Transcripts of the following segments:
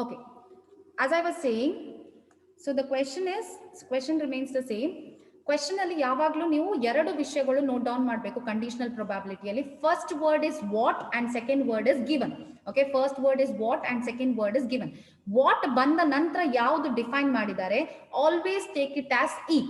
Okay, as I was saying, so the question remains the same. Question ಅಲ್ಲಿ ಯಾವಾಗಲೂ ನೀವು ಎರಡು ವಿಷಯಗಳು ನೋಟ್ ಡೌನ್ ಮಾಡಬೇಕು ಕಂಡೀಷನಲ್ ಪ್ರೊಬಬಿಲಿಟಿಯಲ್ಲಿ. First word is what and second word is given. Okay, first word is what and second word is given. What ಬಂದ ನಂತರ ಯಾವುದು ಡಿಫೈನ್ ಮಾಡಿದ್ದಾರೆ, always take it as E.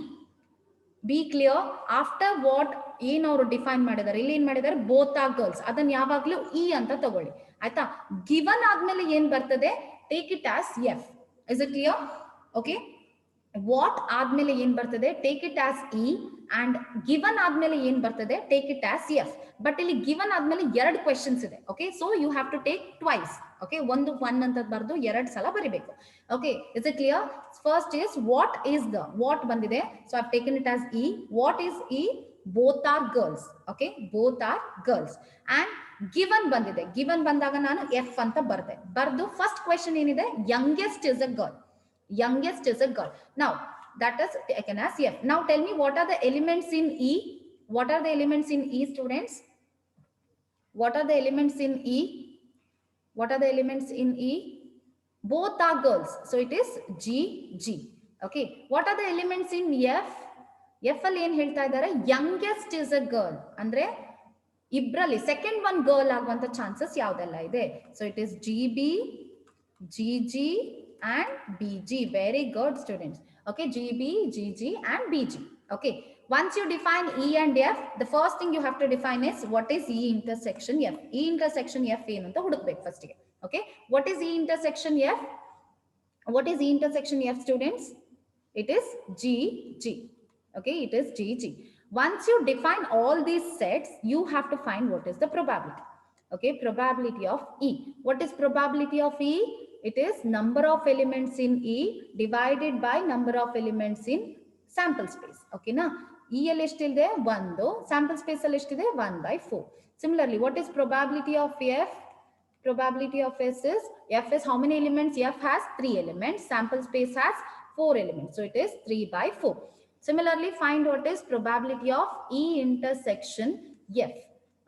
Be clear. After what ಏನ್ ಅವರು define ಮಾಡಿದ್ದಾರೆ, ಇಲ್ಲಿ ಏನ್ ಮಾಡಿದ್ದಾರೆ, ಬೋತ್ ಆರ್ ಗರ್ಲ್ಸ್, ಅದನ್ನ ಯಾವಾಗ್ಲೂ ಇ ಅಂತ ತಗೊಳ್ಳಿ, ಆಯ್ತಾ. ಗಿವನ್ ಆದ್ಮೇಲೆ ಏನ್ ಬರ್ತದೆ, take it as F. Is it clear? Okay, what ಆದ್ಮೇಲೆ ಏನ್ ಬರ್ತದೆ, take it as E, and given ಆದ್ಮೇಲೆ ಏನ್ ಬರ್ತದೆ, take it as F. But ಇಲ್ಲಿ ಗಿವನ್ ಆದ್ಮೇಲೆ ಎರಡು ಕ್ವೆಶನ್ಸ್ ಇದೆ. Okay, so you have to take twice. Okay, ಒಂದು ಒನ್ ಅಂತ ಬರ್ದು ಎರಡು ಸಲ ಬರಿಬೇಕು. Okay, is it clear? First is what is the, what ಬಂದಿದೆ, so I taken it as E. What is E? Both are girls. Okay, both are girls. And given ಬಂದಿದೆ, given ಬಂದಾಗ ನಾನು ಎಫ್ ಅಂತ ಬರ್ದು ಫಸ್ಟ್ ಕ್ವೆಶನ್ ಏನಿದೆ, youngest is a girl. Youngest is a girl. Now that is taken as F. Now tell me, what are the elements in E? What are the elements in E, students? What are the elements in E? What are the elements in E? Both are girls, so it is G, G. Okay, what are the elements in F? F ಅಲ್ಲಿ ಏನ್ ಹೇಳ್ತಾ ಇದ್ದಾರೆ, youngest is a girl ಅಂದ್ರೆ ಇಬ್ರಲ್ಲಿ second one girl ಆಗುವಂತ chances ಯಾವ್ದೆಲ್ಲ ಇದೆ. So it is GB, GG and BG. Very good, students. Okay, GB, GG and BG. Okay, once you define E and F, the first thing you have to define is what is E intersection F. E intersection F ಏನು ಅಂತ ಹುಡುಕ್ಬೇಕು first ಗೆ. Okay, what is E intersection F? What is E intersection F, students? It is GG. Okay, it is GG. Once you define all these sets, you have to find what is the probability. Okay, probability of E. What is probability of E? It is number of elements in E divided by number of elements in sample space. Okay na? E ಅಲ್ಲಿ ಎಷ್ಟಿದೆ, 1. Sample space ಅಲ್ಲಿ ಎಷ್ಟಿದೆ, 1/4. Similarly, what is probability of F? Probability of F is how many elements? F has 3 elements. Sample space has 4 elements. So it is 3/4. Similarly, find what is probability of E intersection F.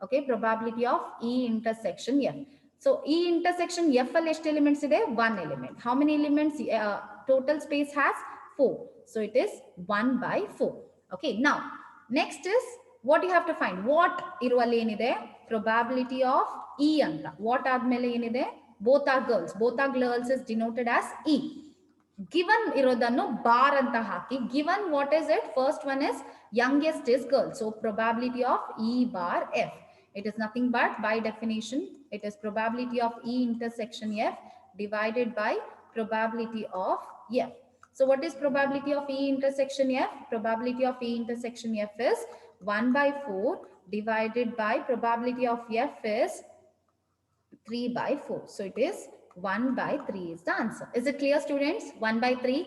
Okay, probability of E intersection F. So E intersection F ಅಲ್ಲಿ ಎಷ್ಟು elements ಇದೆ, 1 element. How many elements? Total space has 4. So it is 1/4. Okay, now next is what you have to find. What ಇರುವಲ್ಲಿ ಏನಿದೆ, probability of E ಅಂತ. What ಆದ್ಮೇಲೆ ಏನಿದೆ, both are girls. Both are girls is denoted as E. Given ಇರೋದನ್ನು bar ಅಂತ ಹಾಕಿ, given what is it, first one is youngest is girl. So probability of E bar F. It is nothing but, by definition, it is probability of E intersection F divided by probability of F. So what is probability of E intersection F? Probability of E intersection F is 1/4 divided by probability of F is 3/4. So it is 1/3 is the answer. Is it clear, students? 1/3.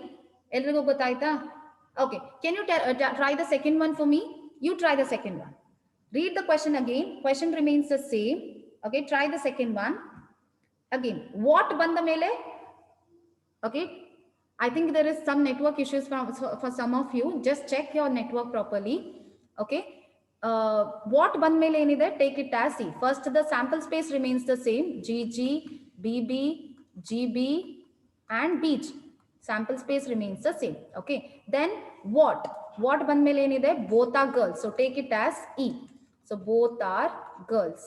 Elrigo gottaita? Okay. Can you try the second one for me? You try the second one. Read the question again. Question remains the same. Okay, try the second one. Again, what banda mele? Okay, I think there is some network issues for some of you. Just check your network properly. Okay, what band mele enide? Take it as C. First, the sample space remains the same. GG, BB, GB and BG. Sample space remains the same. Okay, then what band mele enide? Both are girls. So take it as E. So both are girls.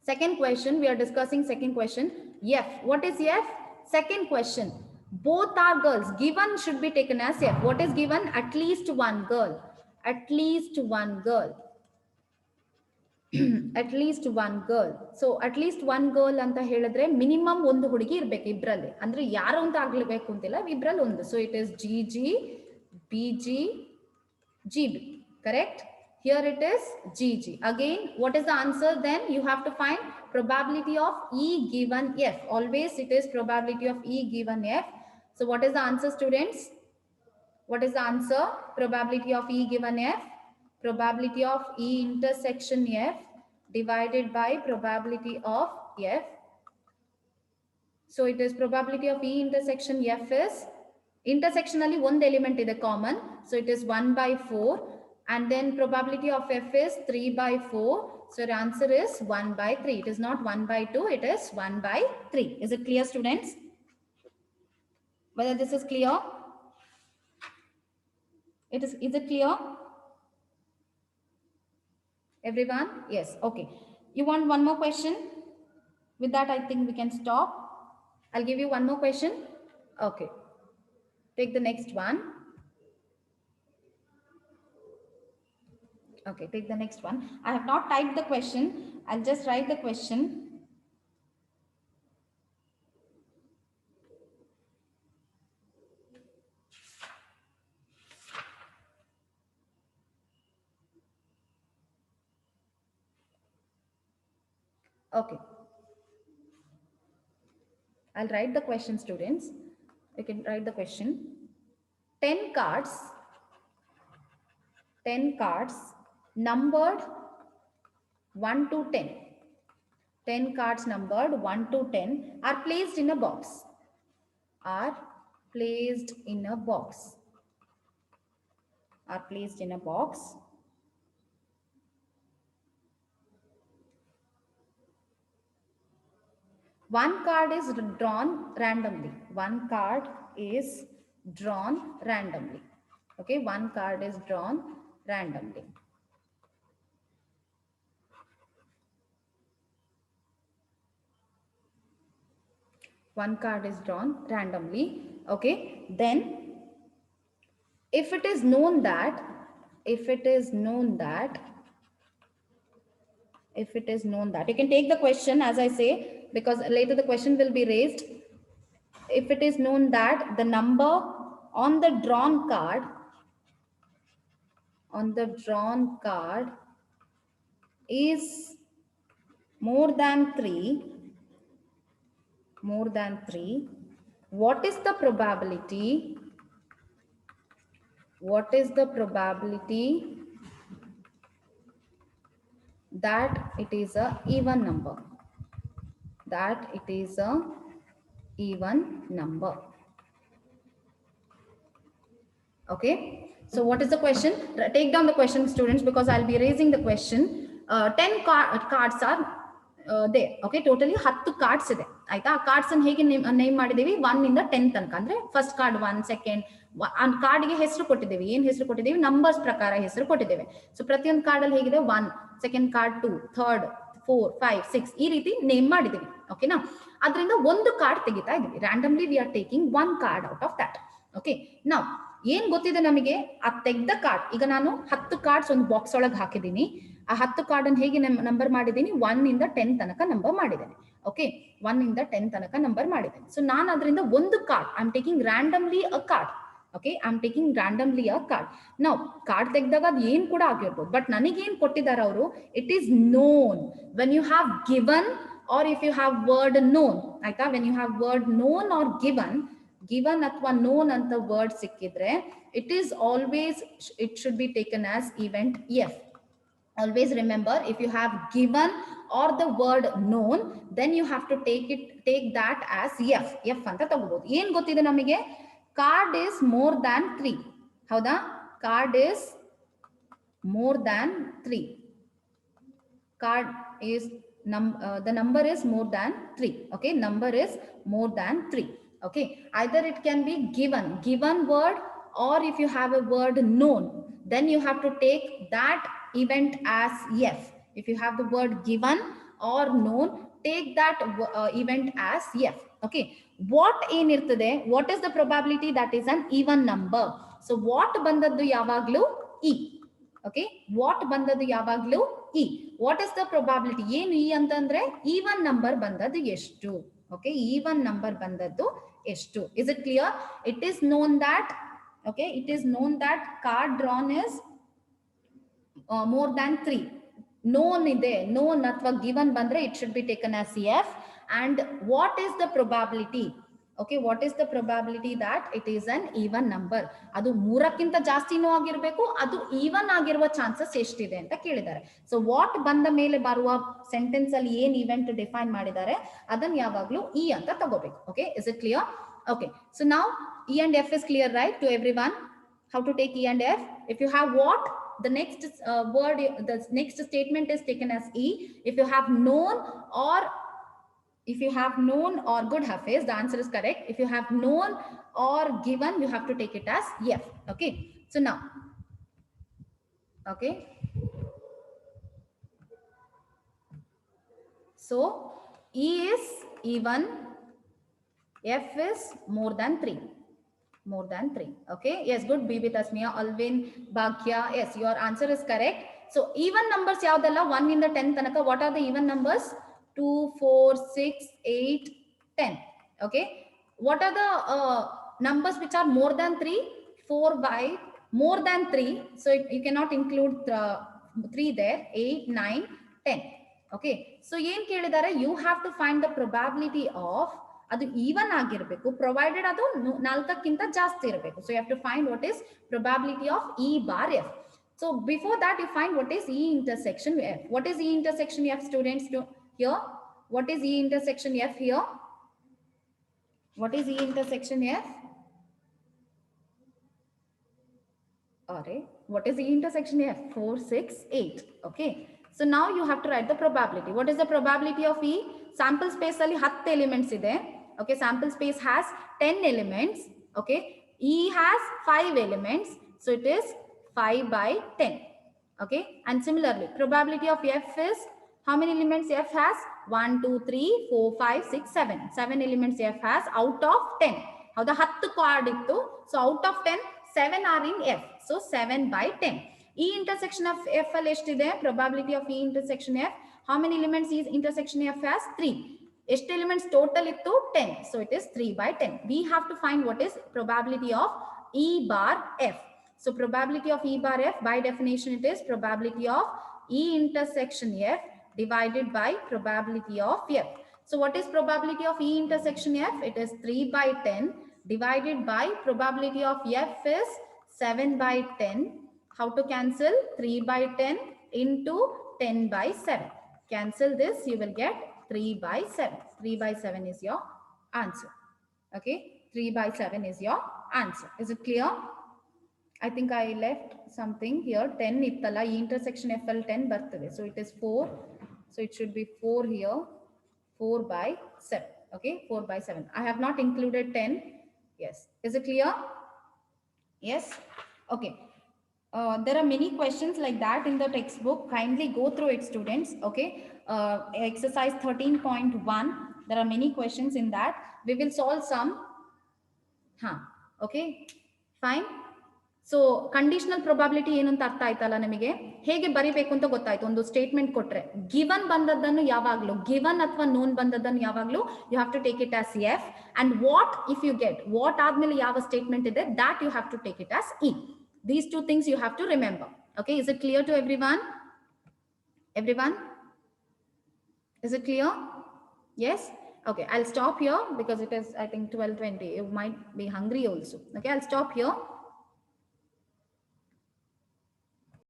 Second question, we are discussing second question. F. What is F? Second question. Both are girls. Given should be taken as F. What is given? At least one girl. At least one girl. At least one girl. So at least one girl anta ಹೇಳಿದ್ರೆ minimum ಒಂದು ಹುಡುಗಿ ಇರಬೇಕು ಇಬ್ರಲ್ಲಿ. ಅಂದ್ರೆ ಯಾರು ಅಂತ ಆಗಲೇಬೇಕು ಅಂತಿಲ್ಲ, ಇಬ್ರಲ್ಲಿ ಒಂದು. So it is GG, BG, GB. Correct? Here it is GG. Again, what is the answer then? You have to find probability of E given F. Always it is probability of E given F. So what is the answer, students? What is the answer? Probability of E given F. Probability of E intersection F divided by probability of F. So it is probability of E intersection F is, intersection ಅಲ್ಲಿ ಒಂದು element ಇದೆ common. So it is 1/4. And then probability of F is 3/4. So your answer is 1 by 3. It is not 1 by 2, it is 1 by 3. Is it clear, students? Whether this is clear? Is it clear? Everyone? Yes. Okay. You want one more question? With that, I think we can stop. I'll give you one more question. Okay. Take the next one. Okay, take the next one. I have not typed the question. I'll just write the question. Okay. I'll write the question, students. You can write the question. 10 cards numbered 1 to 10. 10 cards numbered 1 to 10 are placed in a box. Are placed in a box. Are placed in a box. One card is drawn randomly. One card is drawn randomly. Okay, one card is drawn randomly. One card is drawn randomly. Okay, then if it is known that you can take the question as I say, because later the question will be raised. If it is known that the number on the drawn card is more than 3, what is the probability that it is a even number? Okay, so what is the question? Take down the question, students, because I'll be raising the question. 10 cards are there. Okay, totally 10 cards ಇದೆ ಆಯ್ತಾ. Cards ಅನ್ನು ಹೇಗೆ name ಮಾಡಿದೀವಿ 1 ಇಂದ 10 ತನಕ. ಅಂದ್ರೆ first card 1, second ಕಾರ್ಡ್ಗೆ ಹೆಸರು ಕೊಟ್ಟಿದ್ದೇವೆ. ಏನ್ ಹೆಸರು ಕೊಟ್ಟಿದ್ದೇವೆ? ನಂಬರ್ಸ್ ಪ್ರಕಾರ ಹೆಸರು ಕೊಟ್ಟಿದ್ದೇವೆ. ಸೊ ಪ್ರತಿಯೊಂದು ಕಾರ್ಡ್ ಅಲ್ಲಿ ಹೇಗಿದೆ 1, ಸೆಕೆಂಡ್ ಕಾರ್ಡ್ 2, ಥರ್ಡ್ 4, 5, 6 ಈ ರೀತಿ ನೇಮ್ ಮಾಡಿದೀವಿ. ಓಕೆನಾ? ಅದರಿಂದ ಒಂದು ಕಾರ್ಡ್ ತೆಗಿತಾ ಇದೀವಿ. Randomly we are taking 1 card out of that. Okay, now ಏನ್ ಗೊತ್ತಿದೆ ನಮಗೆ? ಆ ತೆಗ್ದ ಕಾರ್ಡ್, ಈಗ ನಾನು 10 ಕಾರ್ಡ್ಸ್ ಒಂದು ಬಾಕ್ಸ್ ಒಳಗೆ ಹಾಕಿದ್ದೀನಿ. ಆ 10 ಕಾರ್ಡ್ ಅನ್ನು ಹೇಗೆ ನಂಬರ್ ಮಾಡಿದ್ದೀನಿ? 1 ಇಂದ 10 ತನಕ ನಂಬರ್ ಮಾಡಿದ್ದೇನೆ. ಓಕೆ, 1 ಇಂದ 10 ತನಕ ನಂಬರ್ ಮಾಡಿದ್ದೇನೆ. ಸೊ ನಾನು ಅದರಿಂದ ಒಂದು card I am taking randomly a card. Okay, I am taking randomly a card. ನಾವು ಕಾರ್ಡ್ ತೆಗೆದಾಗ ಅದು ಏನ್ ಕೂಡ ಆಗಿರ್ಬೋದು. ಬಟ್ ನನಗೇನ್ ಕೊಟ್ಟಿದ್ದಾರೆ ಅವರು? It is known. When you have given or if you have word known, ಆಯ್ತಾ? When you have word known or given ಅಥವಾ ನೋನ್ ಅಂತ ವರ್ಡ್ ಸಿಕ್ಕಿದ್ರೆ it is always it should be taken as event F. Always remember, if you have given or the word known, then you have to take that as f ಅಂತ ತಗೋಬಹುದು. ಏನ್ ಗೊತ್ತಿದೆ ನಮಗೆ? Card is more than 3. ಹೌದಾ? Card is more than 3. Card is the number is more than 3. Okay, number is more than 3. Okay, either it can be given word, or if you have a word known, then you have to take that event as f. If you have the word given or known, take that event as f. Okay, what ಏನಿರ್ತದೆ? What is the probability that is an even number? So what ಬಂದದ್ದು ಯಾವಾಗ್ಲೂ e. Okay, what ಬಂದದ್ದು ಯಾವಾಗ್ಲೂ e. What is the probability? ಏನು e ಅಂತಂದ್ರೆ even number ಬಂದದ್ದು ಎಷ್ಟು? Okay, even number ಬಂದದ್ದು ಎಷ್ಟು? Is it clear? It is known that, okay, it is known that card drawn is more than 3. Known ಇದೆ, known ಅಥವಾ given ಬಂದ್ರೆ it should be taken as f. And what is the probability? Okay, what is the probability that it is an even number? ಅದು 3ಕ್ಕಿಂತ ಜಾಸ್ತಿನೂ ಆಗಿರಬೇಕು, ಅದು even ಆಗಿರುವ chances ಎಷ್ಟಿದೆ ಅಂತ ಕೇಳಿದ್ದಾರೆ. ಸೊ ವಾಟ್ ಬಂದ ಮೇಲೆ ಬರುವ ಸೆಂಟೆನ್ಸ್ ಅಲ್ಲಿ ಏನ್ ಇವೆಂಟ್ ಡಿಫೈನ್ ಮಾಡಿದ್ದಾರೆ ಅದನ್ನ ಯಾವಾಗ್ಲೂ ಇ ಅಂತ ತಗೋಬೇಕು. Okay, is it clear? Okay, so now E and F is clear, right, to everyone? How to take e and f? If you have what, the next word, the next statement is taken as E. If you have known or good, Hafiz, the answer is correct. If you have known or given, you have to take it as F. Okay. So now, okay. So E is even, F is more than 3. More than 3. Okay. Yes, good. Be with Asmiya, Alvin, Bhagya. Yes, your answer is correct. So even numbers yaudalla 1 in the 10 tanaka. What are the even numbers? 2, 4, 6, 8, 10. Okay. What are the numbers which are more than 3? 4 by more than 3. So you cannot include 3 there. 8, 9, 10. Okay. So you have to find the probability of ಅದು even ಆಗಿರಬೇಕು, provided ಅದು 4ಕ್ಕಿಂತ ಜಾಸ್ತಿ ಇರಬೇಕು. So you have to find what is probability of E bar F. So before that you find what is E intersection F. What is E intersection F, students? Here what is E intersection F here? What is E intersection F? Alright, what is E intersection F? 4, 6, 8. Okay. So now you have to write the probability. What is the probability of E? Sample space ಅಲ್ಲಿ 10 elements ಇದೆ. Okay, sample space has 10 elements. Okay, E has 5 elements. So it is 5 by 10. Okay, and similarly, probability of F is, how many elements F has? 1, 2, 3, 4, 5, 6, 7. 7 elements F has out of 10. How the 10 card ittu. So out of 10, 7 are in F. So 7 by 10. E intersection of F ಅಲ್ಲಿ ಎಷ್ಟಿದೆ? Probability of E intersection F. How many elements E intersection F has? 3. ಎಷ್ಟು elements total ittu? 10. So it is 3 by 10. We have to find what is probability of E bar F. So probability of E bar F, by definition it is probability of E intersection F divided by probability of F. So what is probability of E intersection F? It is 3 by 10 divided by probability of F is 7 by 10. How to cancel? 3 by 10 into 10 by 7. Cancel this, you will get 3 by 7. 3 by 7 is your answer. Okay, 3 by 7 is your answer. Is it clear? I think I left something here. 10 ittala, E intersection FL 10 bartade. So it is 4. So it should be 4 here. 4 by 7. Okay, 4 by 7. I have not included 10. Yes. Is it clear? Yes. Okay. There are many questions like that in the textbook. Kindly go through it, students. Okay. Exercise 13.1. There are many questions in that. We will solve some. Okay. Fine. So conditional probability ಏನು ಅಂತ ಅರ್ಥ ಆಯ್ತಲ್ಲ ನಿಮಗೆ? ಹೇಗೆ ಬರಿಬೇಕು ಅಂತ ಗೊತ್ತಾಯ್ತು. ಒಂದು ಸ್ಟೇಟ್ಮೆಂಟ್ ಕೊಟ್ರೆ ಗಿವನ್ ಬಂದದ್ದನ್ನು ಯಾವಾಗ್ಲೂ, ಗಿವನ್ ಅಥವಾ ನೋನ್ ಬಂದದ್ದನ್ನು ಯಾವಾಗ್ಲೂ you have to take it as F. And what if you get, what ಆದ್ಮೇಲೆ ಯಾವ ಸ್ಟೇಟ್ಮೆಂಟ್ ಇದೆ that you have to take it as E. These two things you have to remember. Okay, is it clear to everyone? Everyone? Is it clear? Yes? Okay, I'll stop here because it is, I think, 12:20. You might be hungry also. Okay, I'll stop here.